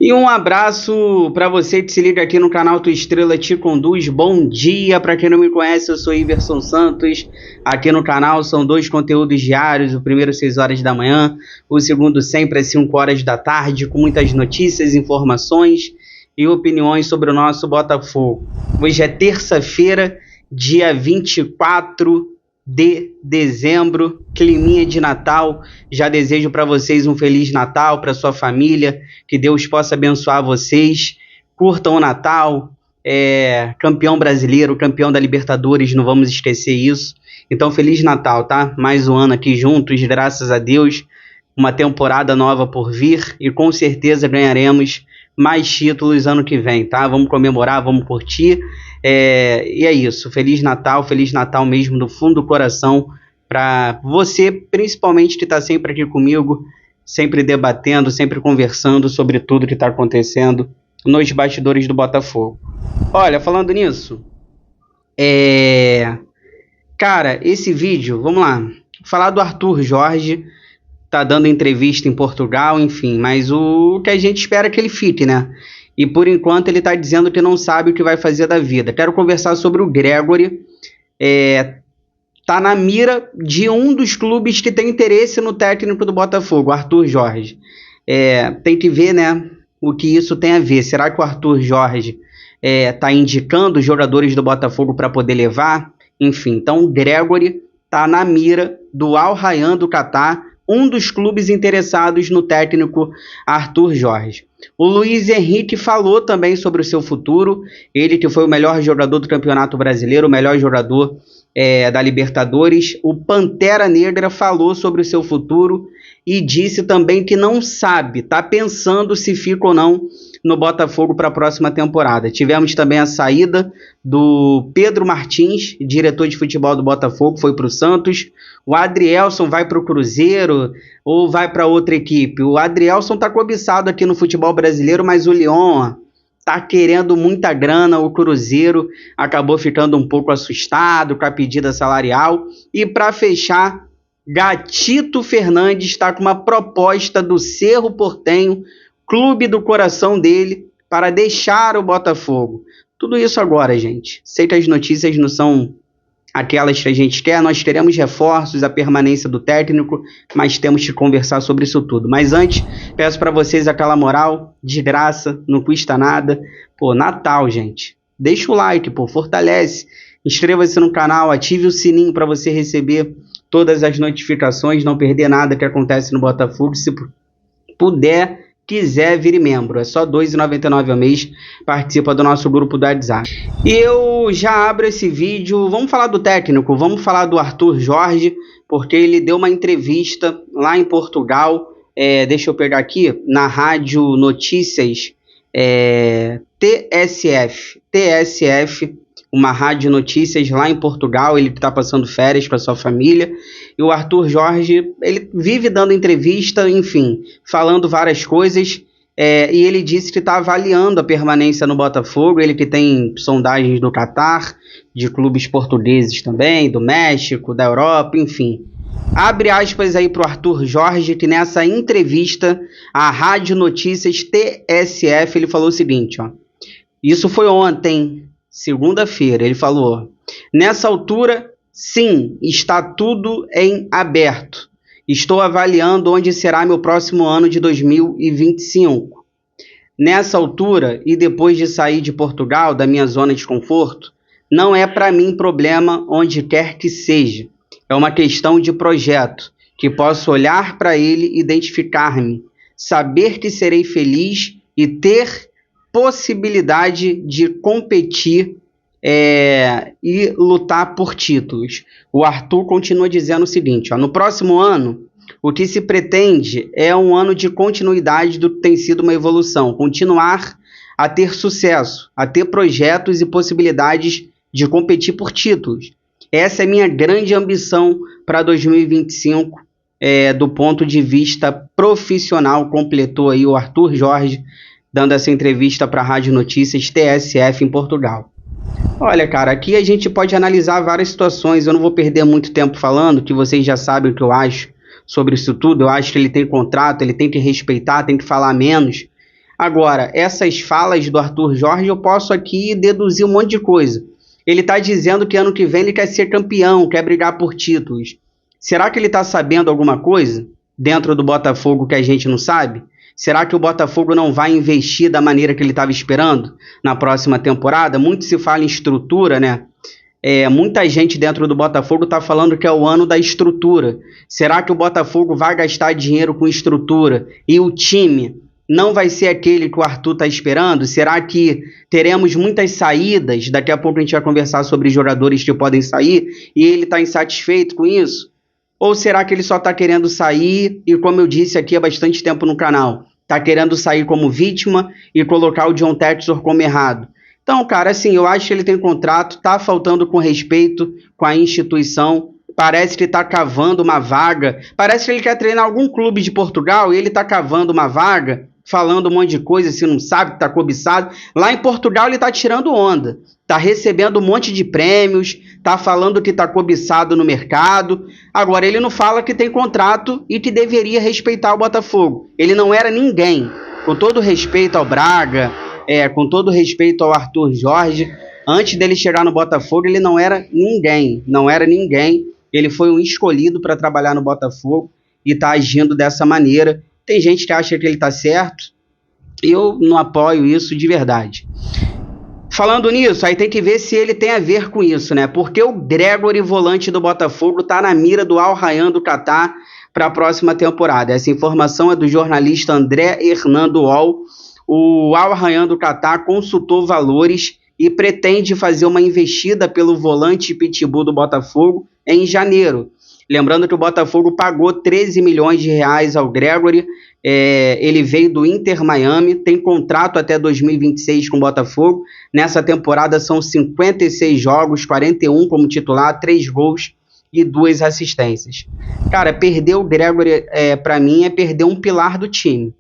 E um abraço para você que se liga aqui no canal Tua Estrela Te Conduz. Bom dia, para quem não me conhece, eu sou Iverson Santos. Aqui no canal são 2 conteúdos diários, o primeiro às 6 horas da manhã, o segundo sempre às 5 horas da tarde, com muitas notícias, informações e opiniões sobre o nosso Botafogo. Hoje é terça-feira, dia 24 de dezembro, climinha de Natal. Já desejo para vocês um Feliz Natal, para sua família, que Deus possa abençoar vocês, curtam o Natal, campeão brasileiro, campeão da Libertadores, não vamos esquecer isso. Então Feliz Natal, tá? Mais um ano aqui juntos, graças a Deus, uma temporada nova por vir e com certeza ganharemos mais títulos ano que vem, tá? Vamos comemorar, vamos curtir. E é isso, Feliz Natal mesmo do fundo do coração para você, principalmente que está sempre aqui comigo, sempre debatendo, sempre conversando sobre tudo que está acontecendo nos bastidores do Botafogo. Olha, falando nisso, cara, esse vídeo, vamos lá, falar do Arthur Jorge, tá dando entrevista em Portugal, enfim, mas o que a gente espera é que ele fique, né? E por enquanto ele está dizendo que não sabe o que vai fazer da vida. Quero conversar sobre o Gregóry. Tá na mira de um dos clubes que tem interesse no técnico do Botafogo, Arthur Jorge. Tem que ver, né, o que isso tem a ver. Será que o Arthur Jorge tá indicando os jogadores do Botafogo para poder levar? Enfim, então o Gregóry tá na mira do Al Rayyan do Catar, um dos clubes interessados no técnico Arthur Jorge. O Luiz Henrique falou também sobre o seu futuro, ele que foi o melhor jogador do Campeonato Brasileiro, o melhor jogador da Libertadores. O Pantera Negra falou sobre o seu futuro e disse também que não sabe, está pensando se fica ou não no Botafogo para a próxima temporada. Tivemos também a saída do Pedro Martins, diretor de futebol do Botafogo, foi para o Santos. O Adrielson vai para o Cruzeiro ou vai para outra equipe? O Adrielson está cobiçado aqui no futebol brasileiro, mas o Lyon está querendo muita grana. O Cruzeiro acabou ficando um pouco assustado com a pedida salarial. E para fechar, Gatito Fernandes está com uma proposta do Cerro Porteño, clube do coração dele, para deixar o Botafogo. Tudo isso agora, gente. Sei que as notícias não são aquelas que a gente quer, nós teremos reforços, a permanência do técnico, mas temos que conversar sobre isso tudo. Mas antes, peço para vocês aquela moral, de graça, não custa nada. Pô, Natal, gente. Deixa o like, pô, fortalece. Inscreva-se no canal, ative o sininho para você receber todas as notificações, não perder nada que acontece no Botafogo. Se quiser, vire membro, é só R$ 2,99 ao mês, participa do nosso grupo do WhatsApp. E eu já abro esse vídeo, vamos falar do técnico, vamos falar do Arthur Jorge, porque ele deu uma entrevista lá em Portugal, deixa eu pegar aqui, na Rádio Notícias TSF, uma rádio notícias lá em Portugal. Ele está passando férias com a sua família, e o Arthur Jorge, ele vive dando entrevista, enfim, falando várias coisas, e ele disse que está avaliando a permanência no Botafogo, ele que tem sondagens do Catar, de clubes portugueses também, do México, da Europa, enfim. Abre aspas aí para o Arthur Jorge, que nessa entrevista à Rádio Notícias TSF, ele falou o seguinte, ó, isso foi ontem, segunda-feira, ele falou: nessa altura, sim, está tudo em aberto. Estou avaliando onde será meu próximo ano de 2025. Nessa altura, e depois de sair de Portugal, da minha zona de conforto, não é para mim problema onde quer que seja. É uma questão de projeto, que posso olhar para ele, identificar-me, saber que serei feliz e ter possibilidade de competir e lutar por títulos. O Arthur continua dizendo o seguinte, ó, no próximo ano, o que se pretende é um ano de continuidade do que tem sido uma evolução, continuar a ter sucesso, a ter projetos e possibilidades de competir por títulos. Essa é minha grande ambição para 2025, do ponto de vista profissional, completou aí o Arthur Jorge, dando essa entrevista para a Rádio Notícias TSF em Portugal. Olha, cara, aqui a gente pode analisar várias situações, eu não vou perder muito tempo falando, que vocês já sabem o que eu acho sobre isso tudo. Eu acho que ele tem contrato, ele tem que respeitar, tem que falar menos. Agora, essas falas do Arthur Jorge, eu posso aqui deduzir um monte de coisa. Ele está dizendo que ano que vem ele quer ser campeão, quer brigar por títulos. Será que ele está sabendo alguma coisa dentro do Botafogo que a gente não sabe? Será que o Botafogo não vai investir da maneira que ele estava esperando na próxima temporada? Muito se fala em estrutura, né? Muita gente dentro do Botafogo está falando que é o ano da estrutura. Será que o Botafogo vai gastar dinheiro com estrutura e o time não vai ser aquele que o Arthur está esperando? Será que teremos muitas saídas? Daqui a pouco a gente vai conversar sobre jogadores que podem sair e ele está insatisfeito com isso? Ou será que ele só está querendo sair e, como eu disse aqui há bastante tempo no canal, está querendo sair como vítima e colocar o John Textor como errado? Então, cara, assim, eu acho que ele tem contrato, tá faltando com respeito com a instituição, parece que tá cavando uma vaga, parece que ele quer treinar algum clube de Portugal e ele tá cavando uma vaga, falando um monte de coisa, se não sabe que tá cobiçado. Lá em Portugal ele tá tirando onda, tá recebendo um monte de prêmios, tá falando que tá cobiçado no mercado. Agora, ele não fala que tem contrato e que deveria respeitar o Botafogo. Ele não era ninguém, com todo respeito ao Braga, com todo respeito ao Arthur Jorge, antes dele chegar no Botafogo, ele não era ninguém, ele foi um escolhido para trabalhar no Botafogo e está agindo dessa maneira. Tem gente que acha que ele está certo, eu não apoio isso de verdade. Falando nisso, aí tem que ver se ele tem a ver com isso, né? Porque o Gregory, volante do Botafogo, está na mira do Al Rayyan do Catar para a próxima temporada. Essa informação é do jornalista André Hernando Ol. O Al Rayyan do Catar consultou valores e pretende fazer uma investida pelo volante pitbull do Botafogo em janeiro. Lembrando que o Botafogo pagou 13 milhões de reais ao Gregory, ele veio do Inter Miami, tem contrato até 2026 com o Botafogo. Nessa temporada são 56 jogos, 41 como titular, 3 gols e 2 assistências. Cara, perder o Gregory, para mim, é perder um pilar do time.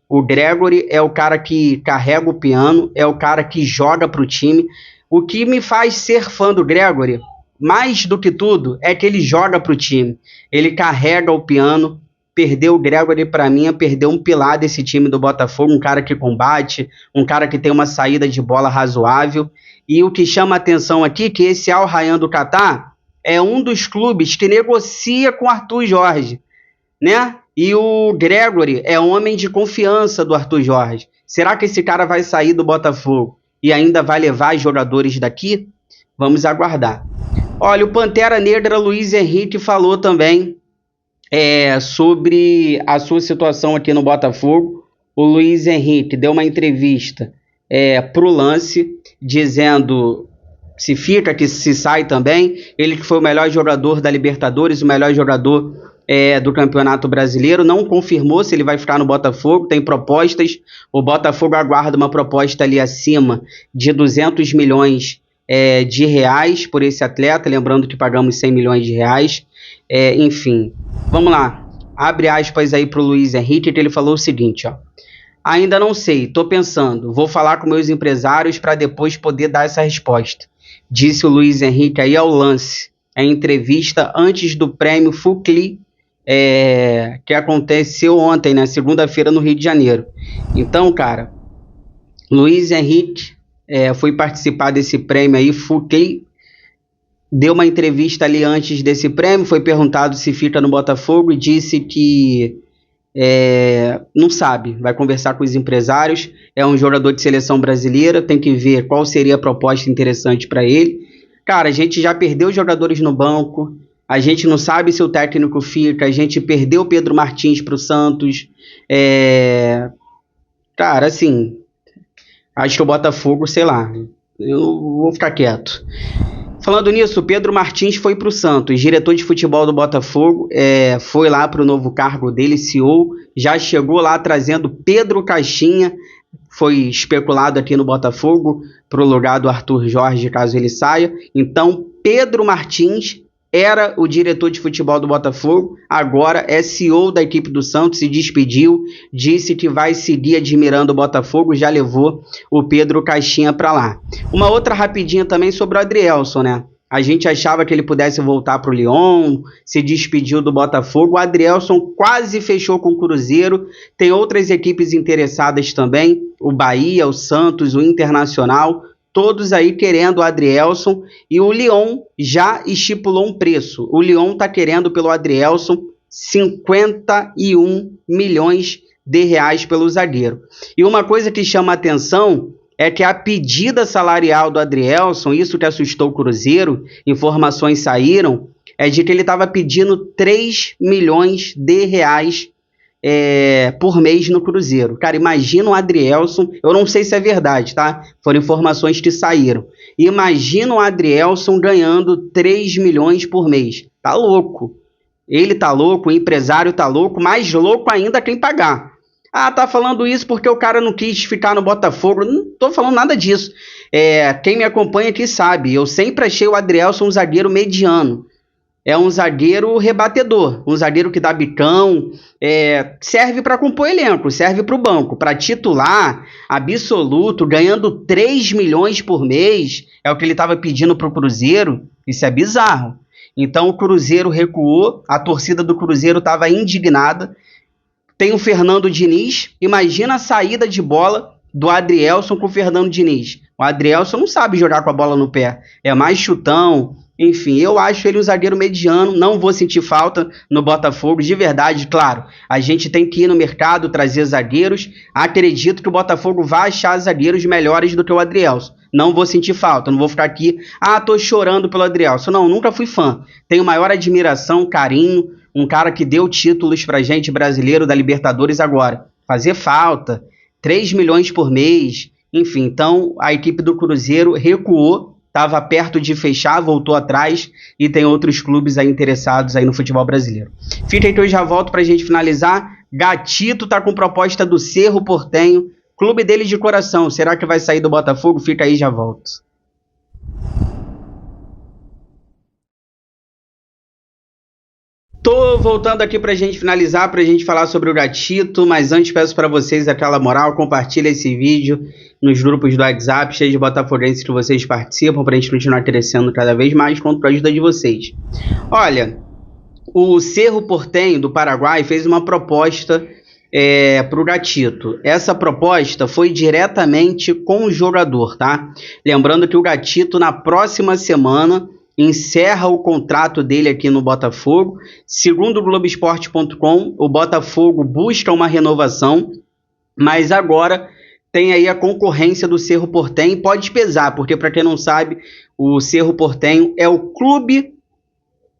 O Gregory é o cara que carrega o piano, é o cara que joga para o time. O que me faz ser fã do Gregory, mais do que tudo, é que ele joga para o time. Ele carrega o piano. Perder o Gregory, para mim, é perder um pilar desse time do Botafogo, um cara que combate, um cara que tem uma saída de bola razoável. E o que chama a atenção aqui é que esse Al Rayyan do Catar é um dos clubes que negocia com Arthur Jorge, né? E o Gregory é homem de confiança do Arthur Jorge. Será que esse cara vai sair do Botafogo e ainda vai levar jogadores daqui? Vamos aguardar. Olha, o Pantera Negra Luiz Henrique falou também sobre a sua situação aqui no Botafogo. O Luiz Henrique deu uma entrevista para o Lance, dizendo se fica, que se sai também. Ele que foi o melhor jogador da Libertadores, o melhor jogador do Campeonato Brasileiro, não confirmou se ele vai ficar no Botafogo, tem propostas, o Botafogo aguarda uma proposta ali acima de 200 milhões de reais por esse atleta, lembrando que pagamos 100 milhões de reais, enfim, vamos lá, abre aspas aí para o Luiz Henrique, que ele falou o seguinte, ó: ainda não sei, tô pensando, vou falar com meus empresários para depois poder dar essa resposta, disse o Luiz Henrique aí ao Lance, em entrevista antes do prêmio Fukli, que aconteceu ontem, né, segunda-feira, no Rio de Janeiro. Então, cara, Luiz Henrique foi participar desse prêmio aí, Fukli, deu uma entrevista ali antes desse prêmio, foi perguntado se fica no Botafogo e disse que não sabe, vai conversar com os empresários, é um jogador de seleção brasileira, tem que ver qual seria a proposta interessante para ele. Cara, a gente já perdeu jogadores no banco, a gente não sabe se o técnico fica, a gente perdeu o Pedro Martins para o Santos. Cara, assim, acho que o Botafogo, sei lá, eu vou ficar quieto. Falando nisso, o Pedro Martins foi para o Santos, diretor de futebol do Botafogo, foi lá para o novo cargo dele, CEO, já chegou lá trazendo Pedro Caixinha, foi especulado aqui no Botafogo para o lugar do Arthur Jorge, caso ele saia. Então, Pedro Martins era o diretor de futebol do Botafogo, agora é CEO da equipe do Santos, se despediu, disse que vai seguir admirando o Botafogo, já levou o Pedro Caixinha para lá. Uma outra rapidinha também sobre o Adrielson, né? A gente achava que ele pudesse voltar para o Lyon, se despediu do Botafogo. O Adrielson quase fechou com o Cruzeiro. Tem outras equipes interessadas também, o Bahia, o Santos, o Internacional, todos aí querendo o Adrielson. E o Lyon já estipulou um preço. O Lyon está querendo pelo Adrielson 51 milhões de reais pelo zagueiro. E uma coisa que chama a atenção é que a pedida salarial do Adrielson, isso que assustou o Cruzeiro, informações saíram, é de que ele estava pedindo 3 milhões de reais por mês no Cruzeiro. Cara, imagina o Adrielson, eu não sei se é verdade, tá? Foram informações que saíram. Imagina o Adrielson ganhando 3 milhões por mês. Tá louco. Ele tá louco, o empresário tá louco, mais louco ainda quem pagar. Ah, tá falando isso porque o cara não quis ficar no Botafogo. Não tô falando nada disso. Quem me acompanha aqui sabe, eu sempre achei o Adrielson um zagueiro mediano. É um zagueiro rebatedor, um zagueiro que dá bicão, serve para compor elenco, serve para o banco, para titular, absoluto, ganhando 3 milhões por mês, é o que ele estava pedindo para o Cruzeiro. Isso é bizarro. Então o Cruzeiro recuou, a torcida do Cruzeiro estava indignada. Tem o Fernando Diniz, imagina a saída de bola do Adrielson com o Fernando Diniz. O Adrielson não sabe jogar com a bola no pé, é mais chutão. Enfim, eu acho ele um zagueiro mediano, não vou sentir falta no Botafogo, de verdade, claro. A gente tem que ir no mercado, trazer zagueiros. Acredito que o Botafogo vai achar zagueiros melhores do que o Adrielson. Não vou sentir falta, não vou ficar aqui, tô chorando pelo Adrielson. Não, nunca fui fã. Tenho maior admiração, carinho, um cara que deu títulos pra gente brasileiro da Libertadores agora. Fazer falta, 3 milhões por mês, enfim. Então, a equipe do Cruzeiro recuou, estava perto de fechar, voltou atrás e tem outros clubes aí interessados aí no futebol brasileiro. Fica aí que eu já volto pra gente finalizar. Gatito tá com proposta do Cerro Porteño, clube dele de coração. Será que vai sair do Botafogo? Fica aí, já volto. Tô voltando aqui pra gente finalizar, pra gente falar sobre o Gatito, mas antes peço pra vocês aquela moral, compartilha esse vídeo nos grupos do WhatsApp, cheio de botafoguenses que vocês participam, pra gente continuar crescendo cada vez mais, conto com a ajuda de vocês. Olha, o Cerro Porteño do Paraguai fez uma proposta pro Gatito. Essa proposta foi diretamente com o jogador, tá? Lembrando que o Gatito na próxima semana encerra o contrato dele aqui no Botafogo. Segundo o Globoesporte.com, o Botafogo busca uma renovação, mas agora tem aí a concorrência do Cerro Porteño. Pode pesar, porque para quem não sabe, o Cerro Porteño é o clube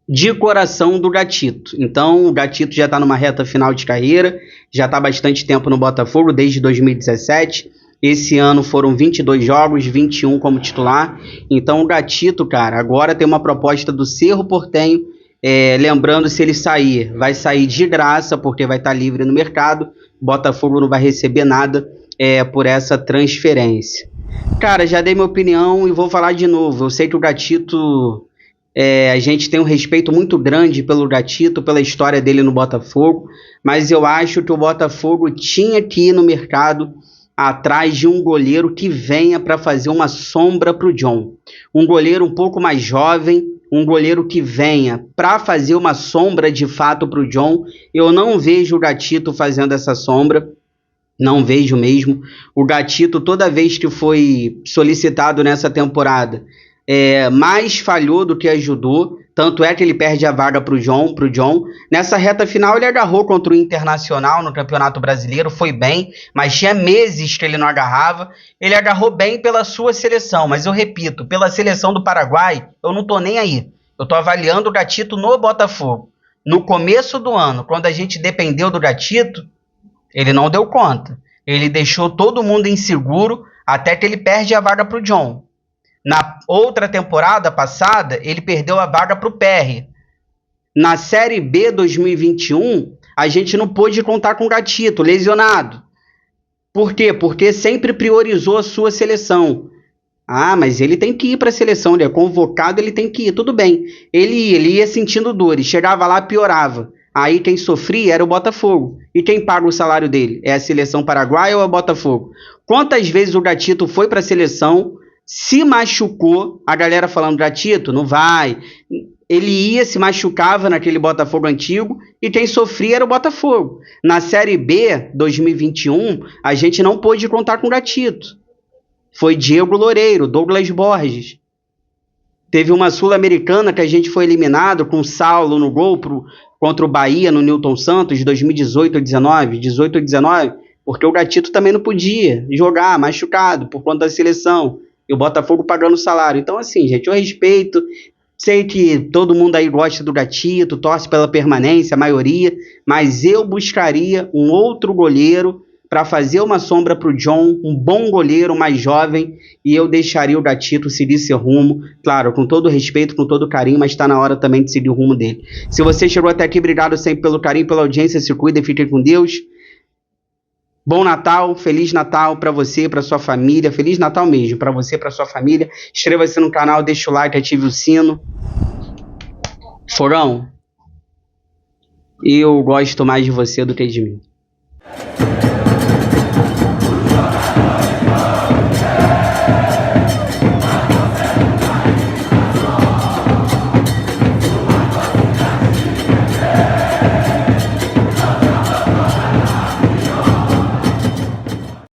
de coração do Gatito. Então o Gatito já está numa reta final de carreira, já está há bastante tempo no Botafogo, desde 2017. Esse ano foram 22 jogos, 21 como titular. Então o Gatito, cara, agora tem uma proposta do Cerro Porteño. Lembrando, se ele sair, vai sair de graça, porque vai estar livre no mercado. O Botafogo não vai receber nada por essa transferência. Cara, já dei minha opinião e vou falar de novo. Eu sei que o Gatito... a gente tem um respeito muito grande pelo Gatito, pela história dele no Botafogo, mas eu acho que o Botafogo tinha que ir no mercado atrás de um goleiro que venha para fazer uma sombra para o John. Um goleiro um pouco mais jovem, um goleiro que venha para fazer uma sombra de fato para o John. Eu não vejo o Gatito fazendo essa sombra, não vejo mesmo. O Gatito, toda vez que foi solicitado nessa temporada, mais falhou do que ajudou, tanto é que ele perde a vaga pro John. Nessa reta final ele agarrou contra o Internacional no Campeonato Brasileiro, foi bem, mas tinha meses que ele não agarrava. Ele agarrou bem pela sua seleção, mas eu repito, pela seleção do Paraguai, eu não tô nem aí. Eu tô avaliando o Gatito no Botafogo. No começo do ano, quando a gente dependeu do Gatito, ele não deu conta. Ele deixou todo mundo inseguro até que ele perde a vaga pro John. Na outra temporada passada, ele perdeu a vaga para o PR. Na Série B 2021, a gente não pôde contar com o Gatito, lesionado. Por quê? Porque sempre priorizou a sua seleção. Mas ele tem que ir para a seleção, ele é convocado, ele tem que ir, tudo bem. Ele ia sentindo dores, chegava lá, piorava. Aí quem sofria era o Botafogo. E quem paga o salário dele? É a seleção paraguaia ou é o Botafogo? Quantas vezes o Gatito foi para a seleção, Se machucou, a galera falando, Gatito, não vai. Ele ia, se machucava naquele Botafogo antigo e quem sofria era o Botafogo. Na Série B 2021, a gente não pôde contar com o Gatito. Foi Diego Loureiro, Douglas Borges. Teve uma Sul-Americana que a gente foi eliminado com o Saulo no gol contra o Bahia no Newton Santos, 2018 ou 19, 18 ou 19, porque o Gatito também não podia jogar, machucado, por conta da seleção. E o Botafogo pagando salário. Então, assim, gente, eu respeito. Sei que todo mundo aí gosta do Gatito, torce pela permanência, a maioria, mas eu buscaria um outro goleiro para fazer uma sombra para o John, um bom goleiro, mais jovem, e eu deixaria o Gatito seguir seu rumo, claro, com todo respeito, com todo carinho, mas está na hora também de seguir o rumo dele. Se você chegou até aqui, obrigado sempre pelo carinho, pela audiência, se cuida, fiquem com Deus. Bom Natal, Feliz Natal para você, para sua família, Feliz Natal mesmo, para você, para sua família. Inscreva-se no canal, deixa o like, ative o sino. Forão, eu gosto mais de você do que de mim.